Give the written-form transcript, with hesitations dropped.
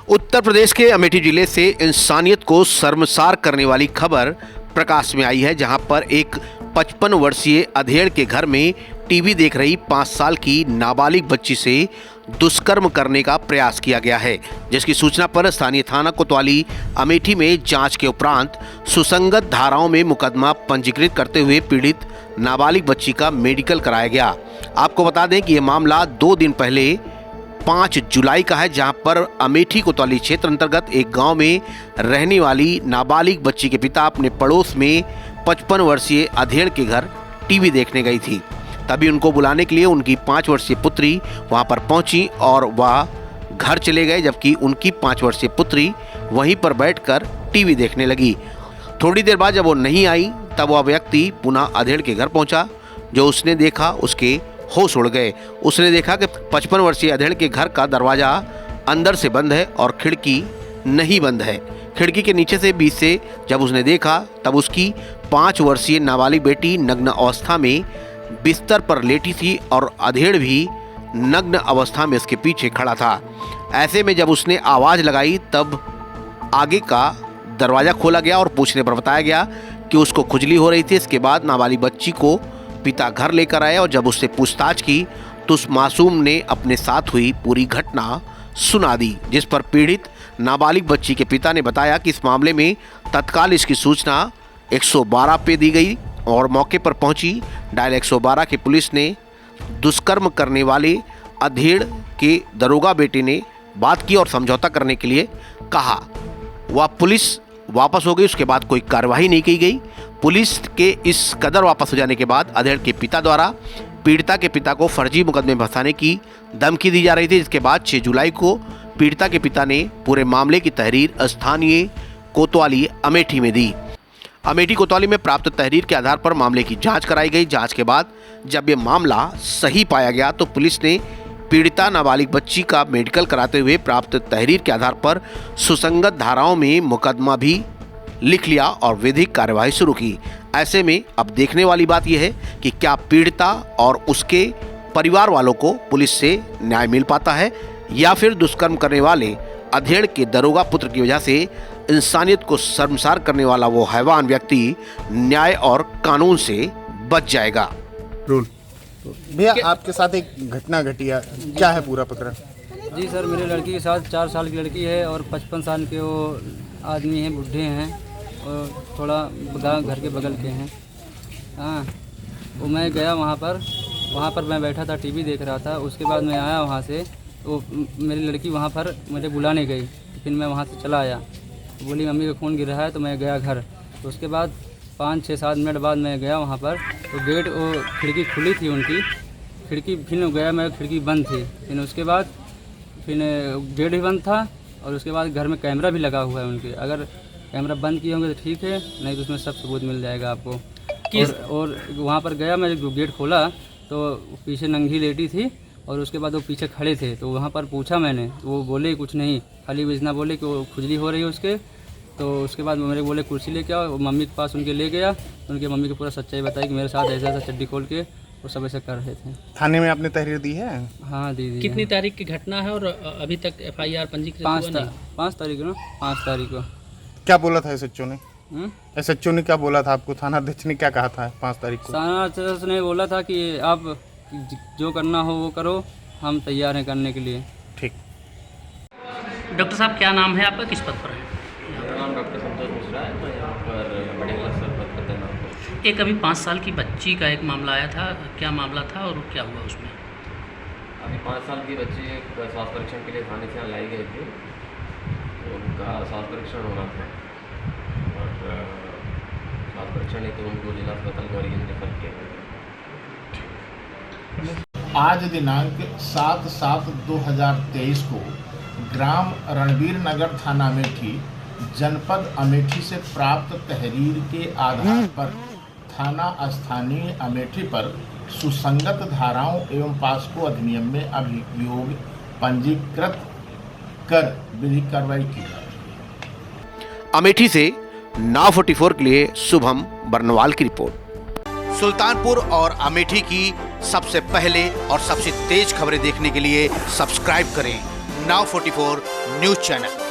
उत्तर प्रदेश के अमेठी जिले से इंसानियत को शर्मसार करने वाली खबर प्रकाश में आई है, जहां पर एक 55 वर्षीय अधेड़ के घर में टीवी देख रही 5 साल की नाबालिग बच्ची से दुष्कर्म करने का प्रयास किया गया है, जिसकी सूचना पर स्थानीय थाना कोतवाली अमेठी में जांच के उपरांत सुसंगत धाराओं में मुकदमा पंजीकृत करते हुए पीड़ित नाबालिग बच्ची का मेडिकल कराया गया। आपको बता दें कि यह मामला 2 दिन पहले 5 जुलाई का है, जहां पर अमेठी कोतवाली क्षेत्र अंतर्गत एक गांव में रहने वाली नाबालिग बच्ची के पिता अपने पड़ोस में 55 वर्षीय अधेड़ के घर टीवी देखने गई थी। तभी उनको बुलाने के लिए उनकी 5 वर्षीय पुत्री वहां पर पहुंची और वह घर चले गए, जबकि उनकी 5 वर्षीय पुत्री वहीं पर बैठकर टीवी देखने लगी। थोड़ी देर बाद जब वो नहीं आई, तब वह व्यक्ति पुनः अधेड़ के घर पहुंचा। जो उसने देखा, उसके होश उड़ गए। उसने देखा कि 55 वर्षीय अधेड़ के घर का दरवाज़ा अंदर से बंद है और खिड़की नहीं बंद है। खिड़की के नीचे से बीच से जब उसने देखा, तब उसकी 5 वर्षीय नाबालिग बेटी नग्न अवस्था में बिस्तर पर लेटी थी और अधेड़ भी नग्न अवस्था में उसके पीछे खड़ा था। ऐसे में जब उसने आवाज़ लगाई, तब आगे का दरवाज़ा खोला गया और पूछने पर बताया गया कि उसको खुजली हो रही थी। इसके बाद नाबालिग बच्ची को पिता घर लेकर आए और जब उससे पूछताछ की तो उस मासूम ने अपने साथ हुई पूरी घटना सुना दी, जिस पर पीड़ित नाबालिग बच्ची के पिता ने बताया कि इस मामले में तत्काल इसकी सूचना 112 पे दी गई और मौके पर पहुंची डायल 112 की पुलिस ने दुष्कर्म करने वाले अधेड़ के दरोगा बेटे ने बात की और समझौता करने के लिए कहा। वह पुलिस वापस हो गई। उसके बाद कोई कार्रवाई नहीं की गई। पुलिस के इस कदर वापस हो जाने के बाद अधेड़ के पिता द्वारा पीड़िता के पिता को फर्जी मुकदमे में फंसाने की धमकी दी जा रही थी, जिसके बाद 6 जुलाई को पीड़िता के पिता ने पूरे मामले की तहरीर स्थानीय कोतवाली अमेठी में दी। अमेठी कोतवाली में प्राप्त तहरीर के आधार पर मामले की जांच कराई गई। जांच के बाद जब ये मामला सही पाया गया तो पुलिस ने पीड़िता नाबालिग बच्ची का मेडिकल कराते हुए प्राप्त तहरीर के आधार पर सुसंगत धाराओं में मुकदमा भी लिख लिया और विधिक कार्यवाही शुरू की। ऐसे में अब देखने वाली बात यह है कि क्या पीड़िता और उसके परिवार वालों को पुलिस से न्याय मिल पाता है या फिर दुष्कर्म करने वाले अधेड़ के दरोगा पुत्र की वजह से इंसानियत को शर्मसार करने वाला वो हैवान व्यक्ति न्याय और कानून से बच जाएगा। भैया, आपके साथ एक घटना घटी है, क्या है पूरा प्रकरण? जी सर, मेरे लड़की के साथ 4 साल की लड़की है और 55 साल के वो आदमी हैं, बूढ़े हैं और थोड़ा घर के बगल के हैं। हाँ, वो मैं गया वहाँ पर मैं बैठा था, टीवी देख रहा था। उसके बाद मैं आया वहाँ से, तो मेरी लड़की वहाँ पर मुझे बुलाने गई। फिर मैं वहाँ से चला आया, बोली मम्मी का खून गिर रहा है, तो मैं गया घर। तो उसके बाद 5-6-7 मिनट बाद मैं गया वहाँ पर, तो गेट वो खिड़की खुली थी उनकी खिड़की, फिर गया मैं, खिड़की बंद थी। फिर उसके बाद गेट भी बंद था और उसके बाद घर में कैमरा भी लगा हुआ है उनके। अगर कैमरा बंद किए होंगे तो ठीक है, नहीं तो उसमें सब सबूत मिल जाएगा आपको। और वहाँ पर गया मैं, जो गेट खोला तो पीछे नंगी लेटी थी और उसके बाद वो पीछे खड़े थे। तो वहाँ पर पूछा मैंने, तो वो बोले कुछ नहीं, खाली इतना बोले कि वो खुजली हो रही है उसके। तो उसके बाद मेरे बोले कुर्सी लेके आओ, मम्मी के पास उनके ले गया। तो उनके मम्मी को पूरा सच्चाई बताई कि मेरे साथ ऐसा ऐसा चड्डी खोल के वो सब ऐसा कर रहे थे। थाने में आपने तहरीर दी है? हाँ, दी दी। कितनी तारीख की घटना है और अभी तक FIR पंजीकृत हुआ नहीं? 5 तारीख को। 5 तारीख को। क्या बोला था SHO ने? SHO ने क्या बोला था आपको? थाना अध्यक्ष ने क्या कहा था 5 तारीख को? थाना अध्यक्ष ने बोला था कि आप जो करना हो वो करो, हम तैयार हैं करने के लिए। ठीक। डॉक्टर साहब, क्या नाम है आपका, किस पद पर है? मेरा नाम डॉक्टर संतोष मिश्रा है। मैं यहाँ पर मेडिकल अफसर पद पर तैनात हूँ। एक अभी 5 साल की बच्ची का एक मामला आया था, क्या मामला था और क्या हुआ उसमें? अभी 5 साल की बच्ची एक स्वास्थ्य परीक्षण के लिए थाने से यहाँ लाई गई थी। तो उनका स्वास्थ्य परीक्षण होना था और स्वास्थ्य परीक्षण हेतु तो उनको जिला अस्पताल गौरीगंज रेफर किया गया। आज दिनांक 7/7/2023 को ग्राम रणवीर नगर थाना अमेठी जनपद अमेठी से प्राप्त तहरीर के आधार पर थाना स्थानीय अमेठी पर सुसंगत धाराओं एवं पास्को अधिनियम में अभियोग पंजीकृत कर विधिक कार्रवाई की जा रही है। अमेठी से नाव 44 के लिए शुभम बर्नवाल की रिपोर्ट। सुल्तानपुर और अमेठी की सबसे पहले और सबसे तेज खबरें देखने के लिए सब्सक्राइब करें नाउ 44 न्यूज चैनल।